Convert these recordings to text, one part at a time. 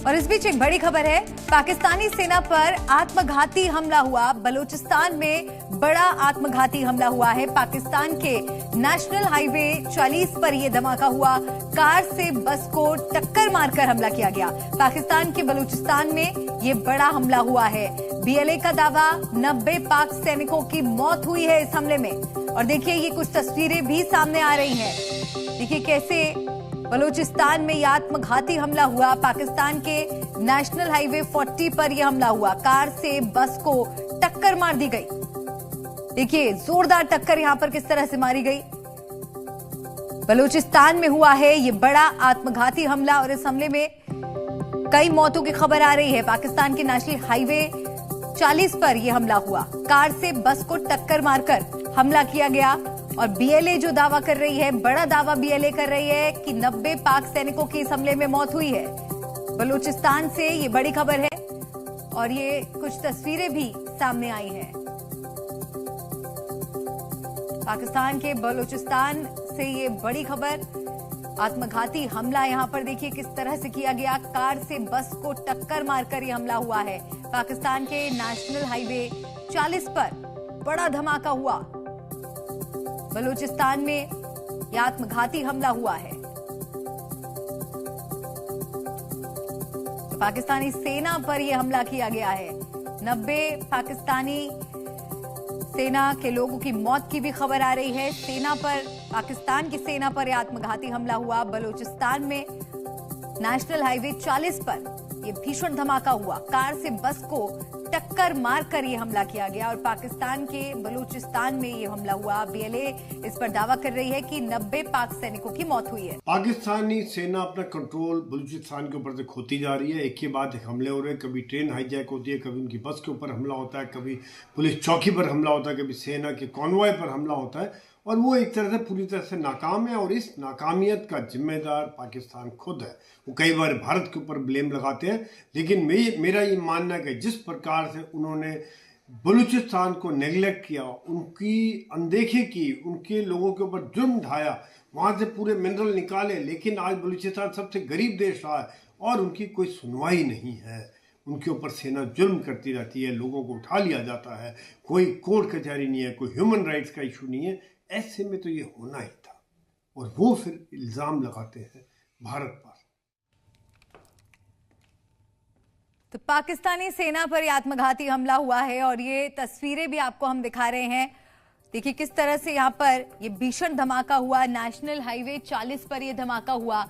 और इस बीच एक बड़ी खबर है, पाकिस्तानी सेना पर आत्मघाती हमला हुआ। बलूचिस्तान में बड़ा आत्मघाती हमला हुआ है। पाकिस्तान के नेशनल हाईवे 40 पर यह धमाका हुआ। कार से बस को टक्कर मारकर हमला किया गया। पाकिस्तान के बलूचिस्तान में यह बड़ा हमला हुआ है। बीएलए का दावा, 90 पाक सैनिकों की मौत हुई है इस हमले में। और देखिए, ये कुछ तस्वीरें भी सामने आ रही हैं। देखिए कैसे बलूचिस्तान में यह आत्मघाती हमला हुआ। पाकिस्तान के नेशनल हाईवे 40 पर यह हमला हुआ। कार से बस को टक्कर मार दी गई। देखिए जोरदार टक्कर यहां पर किस तरह से मारी गई। बलूचिस्तान में हुआ है यह बड़ा आत्मघाती हमला और इस हमले में कई मौतों की खबर आ रही है। पाकिस्तान के नेशनल हाईवे 40 पर यह हमला हुआ। कार से बस को टक्कर मारकर हमला किया गया। और बीएलए जो दावा कर रही है, बड़ा दावा बीएलए कर रही है कि 90 पाक सैनिकों की इस हमले में मौत हुई है। बलूचिस्तान से ये बड़ी खबर है और ये कुछ तस्वीरें भी सामने आई हैं। पाकिस्तान के बलूचिस्तान से ये बड़ी खबर, आत्मघाती हमला यहां पर देखिए किस तरह से किया गया। कार से बस को टक्कर मारकर यह हमला हुआ है। पाकिस्तान के नेशनल हाईवे 40 पर बड़ा धमाका हुआ। बलूचिस्तान में यह आत्मघाती हमला हुआ है। तो पाकिस्तानी सेना पर यह हमला किया गया है। 90 पाकिस्तानी सेना के लोगों की मौत की भी खबर आ रही है। पाकिस्तान की सेना पर यह आत्मघाती हमला हुआ। बलूचिस्तान में नेशनल हाईवे 40 पर यह भीषण धमाका हुआ। कार से बस को टक्कर मारकर यह हमला किया गया और पाकिस्तान के बलूचिस्तान में यह हमला हुआ। बीएलए इस पर दावा कर रही है कि 90 पाक सैनिकों की मौत हुई है। पाकिस्तानी सेना अपना कंट्रोल बलूचिस्तान के ऊपर से खोती जा रही है। एक के बाद एक हमले हो रहे हैं। कभी ट्रेन हाईजैक होती है, कभी उनकी बस के ऊपर हमला होता है, कभी पुलिस चौकी पर हमला होता है, कभी सेना के कॉन्वॉय पर हमला होता है। और वो एक तरह से पूरी तरह से नाकाम है और इस नाकामियत का जिम्मेदार पाकिस्तान खुद है। वो कई बार भारत के ऊपर ब्लेम लगाते हैं, लेकिन मेरा ये मानना है कि जिस प्रकार से उन्होंने बलूचिस्तान को नेग्लेक्ट किया, उनकी अनदेखी की, उनके लोगों के ऊपर जुर्म ढाया, वहाँ से पूरे मिनरल निकाले, लेकिन आज बलूचिस्तान सबसे गरीब देश रहा है और उनकी कोई सुनवाई नहीं है। उनके ऊपर सेना जुल्म करती रहती है, लोगों को उठा लिया जाता है, कोई कोर्ट कचहरी नहीं है, कोई ह्यूमन राइट्स का इशू नहीं है। ऐसे में तो ये होना ही था और वो फिर इल्जाम लगाते हैं भारत पर। तो पाकिस्तानी सेना पर आत्मघाती हमला हुआ है और ये तस्वीरें भी आपको हम दिखा रहे हैं। देखिए किस तरह से यहाँ पर ये भीषण धमाका हुआ। नेशनल हाईवे 40 पर यह धमाका हुआ।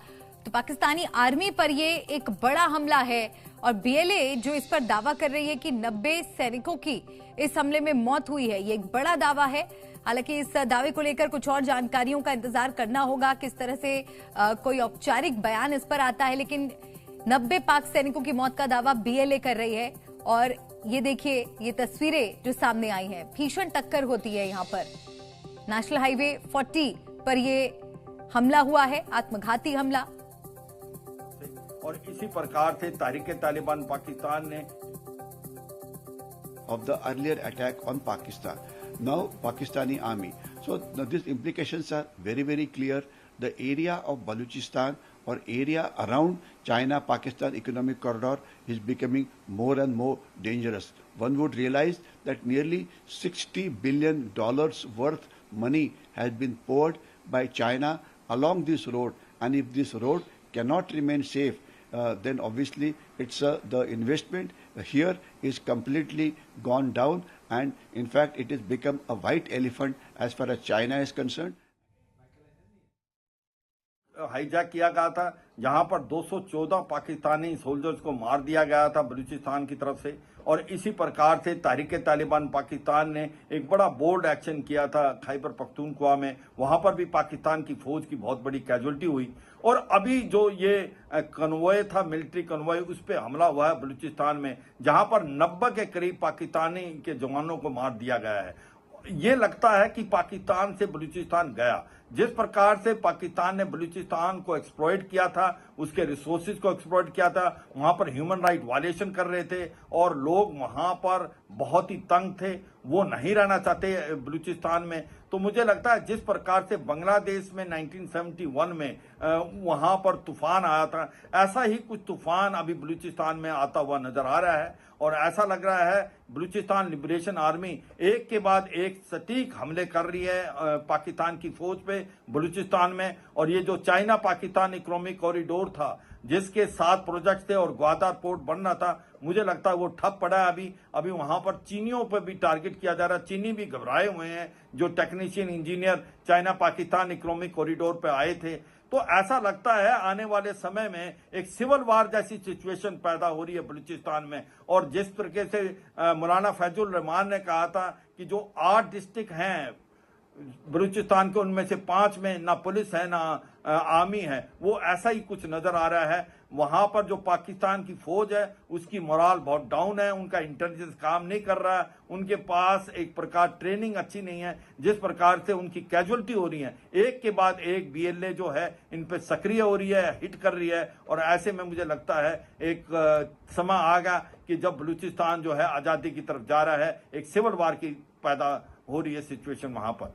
तो पाकिस्तानी आर्मी पर ये एक बड़ा हमला है और बीएलए जो इस पर दावा कर रही है कि 90 सैनिकों की इस हमले में मौत हुई है, ये एक बड़ा दावा है। हालांकि इस दावे को लेकर कुछ और जानकारियों का इंतजार करना होगा, किस तरह से कोई औपचारिक बयान इस पर आता है। लेकिन 90 पाक सैनिकों की मौत का दावा बीएलए कर रही है। और ये देखिए, ये तस्वीरें जो सामने आई हैं, भीषण टक्कर होती है यहाँ पर। नेशनल हाईवे 40 पर ये हमला हुआ है, आत्मघाती हमला। और इसी प्रकार से तहरीक-ए-तालिबान पाकिस्तान ने of the earlier attack on Pakistan. Now Pakistani army. So these implications are very, very clear. The area of Balochistan or area around China-Pakistan economic corridor is becoming more and more dangerous. One would realize that nearly $60 billion worth money has been poured by China along this road. And if this road cannot remain safe, then obviously it's the investment here is completely gone down, and in fact it has become a white elephant as far as China is concerned. Hijack किया गया था, जहां पर 214 Pakistani soldiers को मार दिया गया था बलूचिस्तान की तरफ से। और इसी प्रकार से तहरीक-ए-तालिबान पाकिस्तान ने एक बड़ा बोल्ड एक्शन किया था खैबर पख्तूनख्वा में। वहां पर भी पाकिस्तान की फौज की बहुत बड़ी कैजुअल्टी हुई। और अभी जो ये कन्वॉय था, मिलिट्री कन्वॉय, उस पर हमला हुआ है बलूचिस्तान में, जहां पर 90 के करीब पाकिस्तानी के जवानों को मार दिया गया है। ये लगता है कि पाकिस्तान से बलूचिस्तान गया, जिस प्रकार से पाकिस्तान ने बलूचिस्तान को एक्सप्लॉइट किया था, उसके रिसोर्सेज को एक्सप्लॉइट किया था, वहां पर ह्यूमन राइट वायलेशन कर रहे थे और लोग वहां पर बहुत ही तंग थे, वो नहीं रहना चाहते बलूचिस्तान में। तो मुझे लगता है जिस प्रकार से बांग्लादेश में 1971 में वहां पर तूफान आया था, ऐसा ही कुछ तूफान अभी बलूचिस्तान में आता हुआ नजर आ रहा है और ऐसा लग रहा है बलूचिस्तान लिबरेशन आर्मी एक के बाद एक सटीक हमले कर रही है पाकिस्तान की फौज पे बलूचिस्तान में। और ये जो चाइना पाकिस्तान इकोनॉमिक कॉरिडोर था, जिसके 7 प्रोजेक्ट थे और ग्वादार पोर्ट बनना था, मुझे लगता है वो ठप पड़ा है। अभी वहां पर चीनियों पर भी टारगेट किया जा रहा है। चीनी भी घबराए हुए हैं, जो technician engineer China Pakistan economic corridor पे आए थे। तो ऐसा लगता है आने वाले समय में एक सिविल वार जैसी सिचुएशन पैदा हो रही है बलूचिस्तान में। और जिस तरीके से मौलाना फैजुल रहमान ने कहा था कि जो 8 डिस्ट्रिक्ट हैं बलूचिस्तान के, उनमें से 5 में ना पुलिस है ना आर्मी है, वो ऐसा ही कुछ नजर आ रहा है। वहां पर जो पाकिस्तान की फौज है उसकी मोराल बहुत डाउन है, उनका इंटेलिजेंस काम नहीं कर रहा है, उनके पास एक प्रकार ट्रेनिंग अच्छी नहीं है। जिस प्रकार से उनकी कैजुअलिटी हो रही है, एक के बाद एक बीएलए जो है इन पे सक्रिय हो रही है, हिट कर रही है। और ऐसे में मुझे लगता है एक समय आ गया कि जब बलूचिस्तान जो है आजादी की तरफ जा रहा है, एक सिविल वार की पैदा हो रही है सिचुएशन वहां पर।